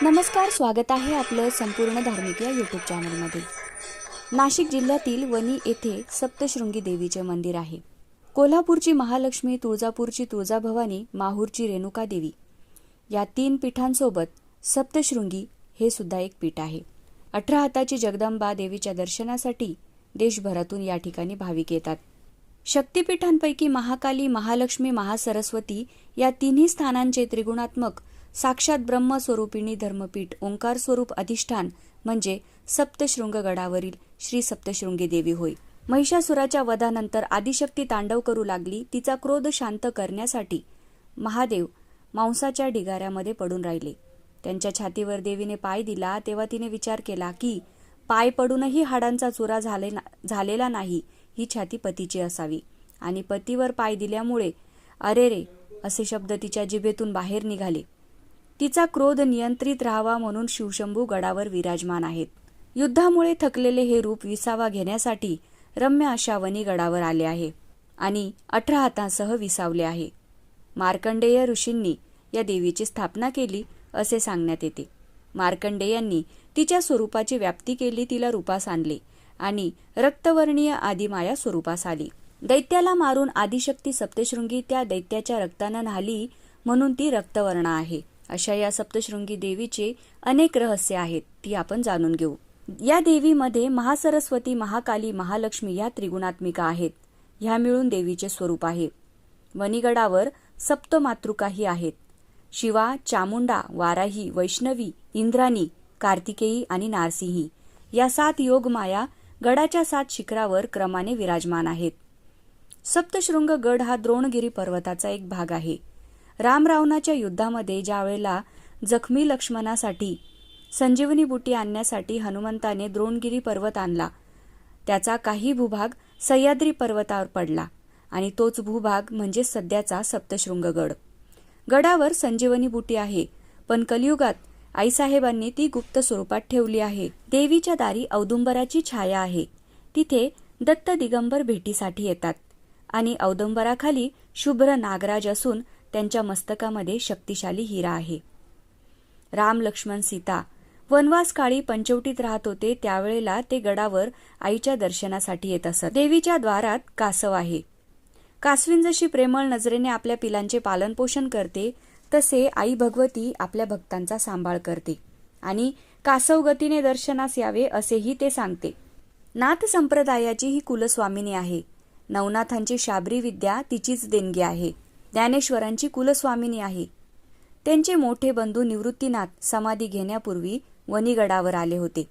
नमस्कार, स्वागत आहे आपलं संपूर्ण धार्मिक या यूट्यूब चॅनलमध्ये। नाशिक जिल्ह्यातील वणी येथे सप्तशृंगी देवीचे मंदिर आहे। कोल्हापूरची महालक्ष्मी, तुळजापूरची तुळजाभवानी, माहूरची रेणुका देवी या 3 पीठांसोबत सप्तशृंगी हे सुद्धा एक पीठ आहे। 18 हाताची जगदंबा देवीच्या दर्शनासाठी देशभरातून या ठिकाणी भाविक येतात। शक्तिपीठांपैकी महाकाली, महालक्ष्मी, महासरस्वती या तिन्ही स्थानांचे त्रिगुणात्मक साक्षात ब्रह्मस्वरूपिणी धर्मपीठ ओंकार स्वरूप अधिष्ठान म्हणजे सप्तशृंगगडावरील श्री सप्तशृंगी देवी होय। महिषासुराच्या वधानंतर आदिशक्ती तांडव करू लागली। तिचा क्रोध शांत करण्यासाठी महादेव मांसाच्या ढिगाऱ्यामध्ये पडून राहिले। त्यांच्या छातीवर देवीने पाय दिला तेव्हा तिने विचार केला की पाय पडूनही हाडांचा चुरा झालेला नाही, ही छाती पतीची असावी। आणि पतीवर पाय दिल्यामुळे अरे रे असे शब्द तिच्या जिभेतून बाहेर निघाले। तिचा क्रोध नियंत्रित राहावा म्हणून शिवशंभू गडावर विराजमान आहेत। युद्धामुळे थकलेले हे रूप विसावा घेण्यासाठी रम्य अशा वणी गडावर आले आहे आणि 18 हातांसह विसावले आहे। मार्कंडेय ऋषींनी या देवीची स्थापना केली असे सांगण्यात येते। मार्कंडेयांनी तिच्या स्वरूपाची व्याप्ती केली, तिला रूपास आणले आणि रक्तवर्णीय आदिमाया स्वरूपास आली। दैत्याला मारून आदिशक्ती सप्तशृंगी त्या दैत्याच्या रक्तानं न्हाली म्हणून ती रक्तवर्ण आहे। अशा या सप्तशृंगी देवीचे अनेक रहस्य आहेत, ती आपण जाणून घेऊ। या देवीमध्ये महासरस्वती, महाकाली, महालक्ष्मी या त्रिगुणात्मिका आहेत। ह्या मिळून देवीचे स्वरूप आहे। वणीगडावर सप्तमातृकाही आहेत। शिवा, चामुंडा, वाराही, वैष्णवी, इंद्राणी, कार्तिकेयी आणि नारसिंही या 7 योगमाया गडाच्या 7 शिखरावर क्रमाने विराजमान आहेत। सप्तशृंग गड हा द्रोणगिरी पर्वताचा एक भाग आहे। राम रावणाच्या युद्धामध्ये ज्यावेळेला जखमी लक्ष्मणासाठी संजीवनी बुटी आणण्यासाठी हनुमंताने द्रोणगिरी पर्वत आणला, त्याचा काही भूभाग सह्याद्री पर्वतावर पडला आणि तोच भूभाग म्हणजे सध्याचा सप्तशृंगगड। गडावर संजीवनी बुटी आहे, पण कलियुगात आईसाहेबांनी ती गुप्त स्वरूपात ठेवली आहे। देवीच्या दारी औदुंबराची छाया आहे। तिथे दत्त दिगंबर भेटीसाठी येतात आणि औदुंबराखाली शुभ्र नागराज असून त्यांच्या मस्तकामध्ये शक्तिशाली हिरा आहे। राम, लक्ष्मण, सीता वनवास काळी पंचवटीत राहत होते, त्यावेळेला ते गडावर आईच्या दर्शनासाठी येत असत। देवीच्या द्वारात कासव आहे। कासवीन जशी प्रेमळ नजरेने आपल्या पिलांचे पालनपोषण करते, तसे आई भगवती आपल्या भक्तांचा सांभाळ करते आणि कासव गतीने दर्शनास यावे असेही ते सांगते। नाथ संप्रदायाची ही कुलस्वामिनी आहे। नवनाथांची शाबरी विद्या तिचीच देणगी आहे। ज्ञानेश्वरांची कुलस्वामिनी आहे। त्यांचे मोठे बंधू निवृत्तीनाथ समाधी घेण्यापूर्वी वणीगडावर आले होते।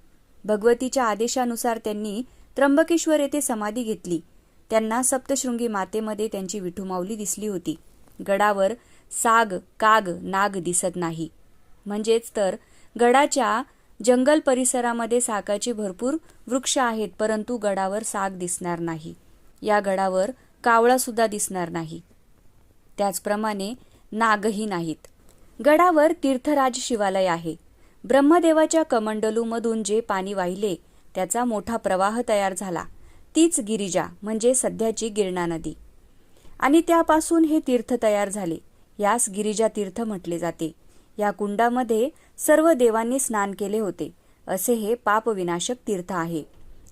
भगवतीच्या आदेशानुसार त्यांनी त्र्यंबकेश्वर येथे समाधी घेतली। त्यांना सप्तशृंगी मातेमध्ये त्यांची विठुमाऊली दिसली होती। गडावर साग, काग, नाग दिसत नाही, म्हणजेच तर गडाच्या जंगल परिसरामध्ये सागाचे भरपूर वृक्ष आहेत, परंतु गडावर साग दिसणार नाही। या गडावर कावळा सुद्धा दिसणार नाही, त्याचप्रमाणे नागही नाहीत। गडावर तीर्थराज शिवालय आहे। ब्रह्मदेवाच्या कमंडलूमधून जे पाणी वाहिले त्याचा मोठा प्रवाह तयार झाला, तीच गिरिजा म्हणजे सध्याची गिरणा नदी आणि त्यापासून हे तीर्थ तयार झाले। यास गिरिजा तीर्थ म्हटले जाते। या कुंडामध्ये सर्व देवांनी स्नान केले होते, असे हे पापविनाशक तीर्थ आहे।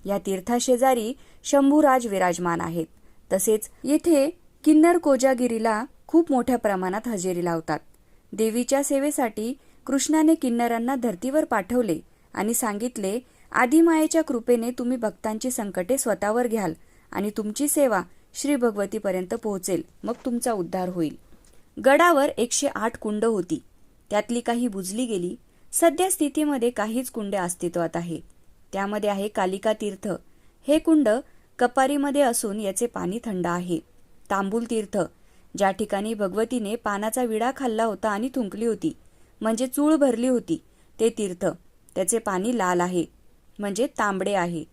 या तीर्थाशेजारी शंभूराज विराजमान आहेत। तसेच येथे किन्नर कोजागिरीला खूप मोठ्या प्रमाणात हजेरी लावतात। देवीच्या सेवेसाठी कृष्णाने किन्नरांना धर्तीवर पाठवले आणि सांगितले, आदिमायेच्या कृपेने तुम्ही भक्तांची संकटे स्वतःवर घ्याल आणि तुमची सेवा श्री भगवतीपर्यंत पोहोचेल, मग तुमचा उद्धार होईल। गडावर 108 कुंड होती, त्यातली काही बुजली गेली। सध्या स्थितीमध्ये काहीच कुंडे अस्तित्वात आहे। त्यामध्ये आहे कालिका तीर्थ। हे कुंड कपारीमध्ये असून याचे पाणी थंड आहे। तांबूल तीर्थ, ज्या ठिकाणी भगवतीने पानाचा विडा खाल्ला होता आणि थुंकली होती म्हणजे चूळ भरली होती, ते तीर्थ, त्याचे पाणी लाल आहे म्हणजे तांबडे आहे।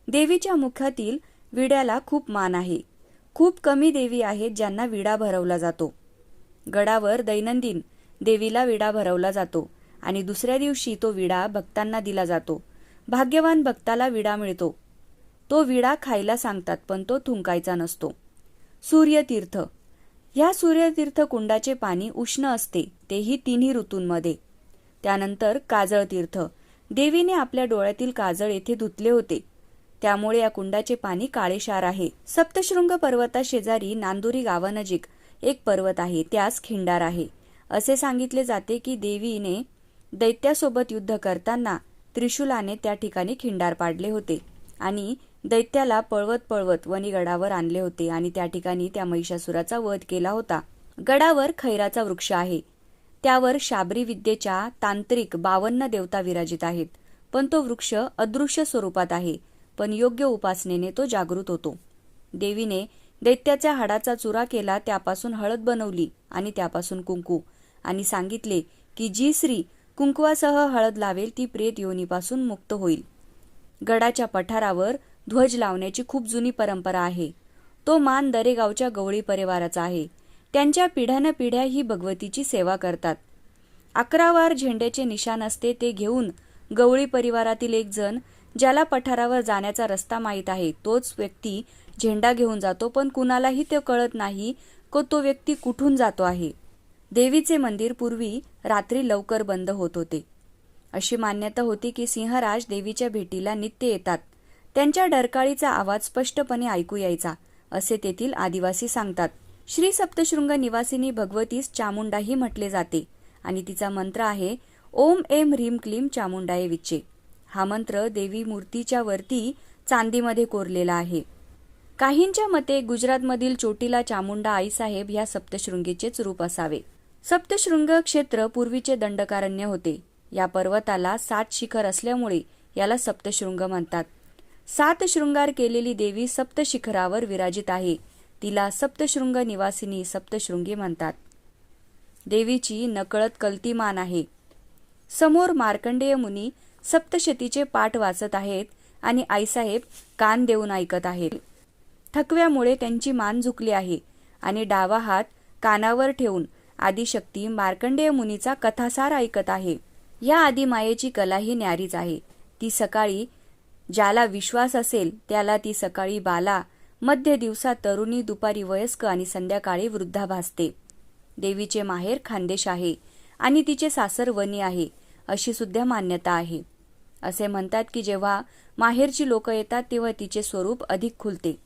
देवीच्या मुखातील विड्याला खूप मान आहे। खूप कमी देवी आहेत ज्यांना विडा भरवला जातो। गडावर दैनंदिन देवीला विडा भरवला जातो आणि दुसऱ्या दिवशी तो विडा भक्तांना दिला जातो। भाग्यवान भक्ताला विडा मिळतो। तो विडा खायला सांगतात, पण तो थुंकायचा नसतो। सूर्यतीर्थ, ह्या सूर्यतीर्थ कुंडाचे पाणी उष्ण असते, तेही 3 ऋतूंमध्ये। त्यानंतर काजळ तीर्थ, देवीने आपल्या डोळ्यातील काजळ येथे धुतले होते, त्यामुळे या कुंडाचे पाणी काळेशार आहे. सप्तशृंग पर्वताशेजारी नांदुरी गावानजीक एक पर्वत आहे, त्यास खिंडार आहे. असे सांगितले जाते की देवीने दैत्यासोबत युद्ध करताना त्रिशूलाने त्या ठिकाणी खिंडार पाडले होते आणि दैत्याला पळवत पळवत वणीगडावर आणले होते आणि त्या ठिकाणी त्या महिषासुराचा वध केला होता. गडावर खैराचा वृक्ष आहे, त्यावर शाबरी विद्येच्या तांत्रिक 52 देवता विराजित आहेत, पण तो वृक्ष अदृश्य स्वरूपात आहे, पण योग्य उपासनेने तो जागृत होतो. देवीने दैत्याच्या हाडाचा चुरा केला, त्यापासून हळद बनवली आणि त्यापासून कुंकू, आणि सांगितले की जी स्त्री कुंकवासह हळद लावेल ती प्रेत योनीपासून मुक्त होईल. गडाच्या पठारावर ध्वज लावण्याची खूप जुनी परंपरा आहे. तो मान दरेगावच्या गवळी परिवाराचा आहे. त्यांच्या पिढ्यानपिढ्या ही भगवतीची सेवा करतात. 11 वार झेंड्याचे निशाण असते, ते घेऊन गवळी परिवारातील एक जण, ज्याला पठारावर जाण्याचा रस्ता माहीत आहे, तोच व्यक्ती झेंडा घेऊन जातो, पण कुणालाही ते कळत नाही की तो व्यक्ती कुठून जातो आहे. देवीचे मंदिर पूर्वी रात्री लवकर बंद होत होते. अशी मान्यता होती की सिंहराज देवीच्या भेटीला नित्य येतात. त्यांच्या डरकाळीचा आवाज स्पष्टपणे ऐकू यायचा, असे तेथील आदिवासी सांगतात. श्री सप्तशृंग निवासिनी भगवतीस चामुंडाही म्हटले जाते आणि तिचा मंत्र आहे ओम एम ह्रीम क्लीम चामुंडाये विच्चे. हा मंत्र देवी मूर्तीच्या वरती चांदीमध्ये कोरलेला आहे. काहींच्या मते गुजरातमधील चोटीला चामुंडा आईसाहेब ह्या सप्तशृंगीचेच रूप असावे. सप्तशृंग क्षेत्र पूर्वीचे दंडकारण्य होते. या पर्वताला 7 शिखर असल्यामुळे याला सप्तशृंग म्हणतात. 7 शृंगार केलेली देवी सप्तशिखरावर विराजित आहे. तिला सप्तशृंग निवासिनी सप्तशृंगी म्हणतात. देवीची नकळत कल्तीमान आहे. समोर मार्कंडेय मुनी सप्तशतीचे पाठ वाचत आहेत आणि आईसाहेब कान देऊन ऐकत आहेत. थकव्यामुळे त्यांची मान झुकली आहे आणि डावा हात कानावर ठेवून आदिशक्ती मार्कंडेय मुनीचा कथासार ऐकत आहे. या आदिमायेची कलाही न्यारीच आहे. ती सकाळी ज्याला विश्वास असेल त्याला ती सकाळी बाला, मध्य दिवसात तरुणी, दुपारी वयस्क आणि संध्याकाळी वृद्धा भासते. देवीचे माहेर खानदेश आहे आणि तिचे सासर वनी आहे, अशी सुद्धा मान्यता आहे. असे म्हणतात की जेव्हा माहेरची लोक येतात तेव्हा तिचे स्वरूप अधिक खुलते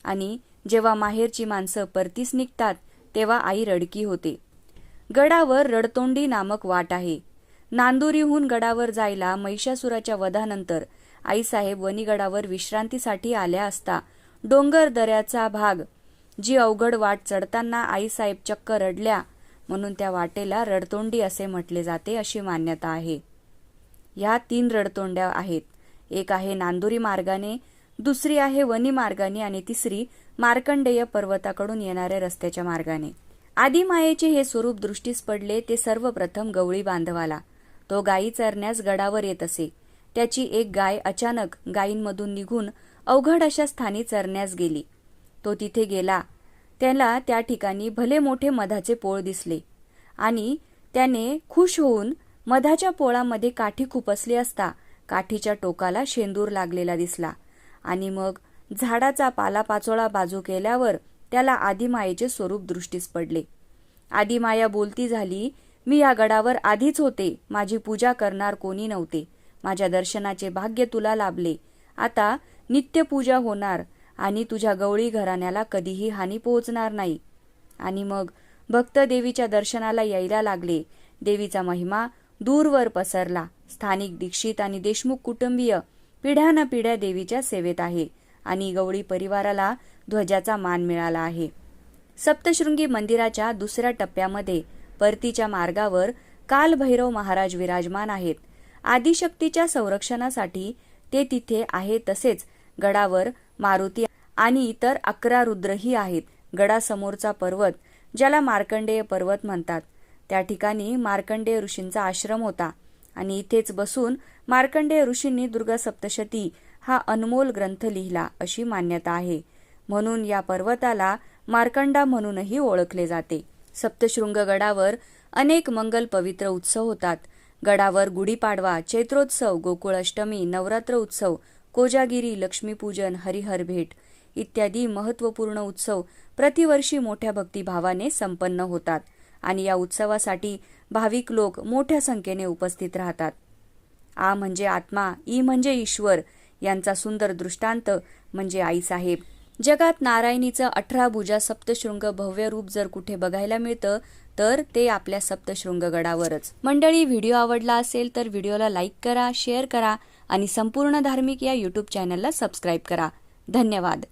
आणि जेव्हा माहेरची माणसं परतीस निघतात तेव्हा आई रडकी होते. गडावर रडतोंडी नामक वाट आहे. नांदुरीहून गडावर जायला महिषासुराच्या वधानंतर आईसाहेब वणीगडावर विश्रांतीसाठी आल्या असता डोंगर दऱ्याचा भाग, जी अवघड वाट चढताना आईसाहेब चक्क रडल्या, म्हणून त्या वाटेला रडतोंडी असे म्हटले जाते, अशी मान्यता आहे. ह्या 3 रडतोंड्या आहेत. एक आहे नांदुरी मार्गाने, दुसरी आहे वनी मार्गाने आणि तिसरी मार्कंडेय पर्वताकडून येणाऱ्या रस्त्याच्या मार्गाने. आदिमायेचे हे स्वरूप दृष्टीस पडले ते सर्वप्रथम गवळी बांधवाला. तो गायी चरण्यास गडावर येत असे. त्याची एक गाय अचानक गायींमधून निघून अवघड अशा स्थानी चरण्यास गेली. तो तिथे गेला. त्याला त्या ठिकाणी भले मोठे मधाचे पोळ दिसले आणि त्याने खुश होऊन मधाच्या पोळामध्ये काठी खुपसली असता काठीच्या टोकाला शेंदूर लागलेला दिसला आणि मग झाडाचा पालापाचोळा बाजू केल्यावर त्याला आदिमायेचे स्वरूप दृष्टीस पडले. आदिमाया बोलती झाली, मी या गडावर आधीच होते. माझी पूजा करणार कोणी नव्हते. माझ्या दर्शनाचे भाग्य तुला लाभले. आता नित्य पूजा होणार आणि तुझ्या गवळी घराण्याला कधीही हानी पोहोचणार नाही. आणि मग भक्त देवीच्या दर्शनाला यायला लागले. देवीचा महिमा दूरवर पसरला. स्थानिक दीक्षित आणि देशमुख कुटुंबीय पिढ्यानपिढ्या देवीच्या सेवेत आहे आणि गवळी परिवाराला ध्वजाचा मान मिळाला आहे. सप्तशृंगी मंदिराच्या दुसऱ्या टप्प्यामध्ये परतीच्या मार्गावर कालभैरव महाराज विराजमान आहेत. आदिशक्तीच्या संरक्षणासाठी ते तिथे आहे. तसेच गडावर मारुती आणि इतर 11 रुद्रही आहेत. गडासमोरचा पर्वत, ज्याला मार्कंडेय पर्वत म्हणतात, त्या ठिकाणी मार्कंडेय ऋषींचा आश्रम होता आणि इथेच बसून मार्कंडेय ऋषींनी दुर्गा सप्तशती हा अनमोल ग्रंथ लिहिला, अशी मान्यता आहे. म्हणून या पर्वताला मार्कंडा म्हणूनही ओळखले जाते. सप्तशृंग गडावर अनेक मंगल पवित्र उत्सव होतात. गडावर गुढीपाडवा, चैत्रोत्सव, गोकुळ अष्टमी, नवरात्र उत्सव, कोजागिरी, लक्ष्मीपूजन, हरिहर भेट इत्यादी महत्त्वपूर्ण उत्सव प्रतिवर्षी मोठ्या भक्तिभावाने संपन्न होतात आणि या उत्सवासाठी भाविक लोक मोठ्या संख्येने उपस्थित राहतात. आ म्हणजे आत्मा, ई म्हणजे ईश्वर यांचा सुंदर दृष्टांत म्हणजे आईसाहेब. जगात नारायणीचं 18 भुजा सप्तशृंग भव्य रूप जर कुठे बघायला मिळतं तर ते आपल्या सप्तशृंगगडावरच. मंडळी, व्हिडिओ आवडला असेल तर व्हिडिओला लाईक करा, शेअर करा आणि संपूर्ण धार्मिक या यूट्यूब चॅनलला सबस्क्राईब करा. धन्यवाद.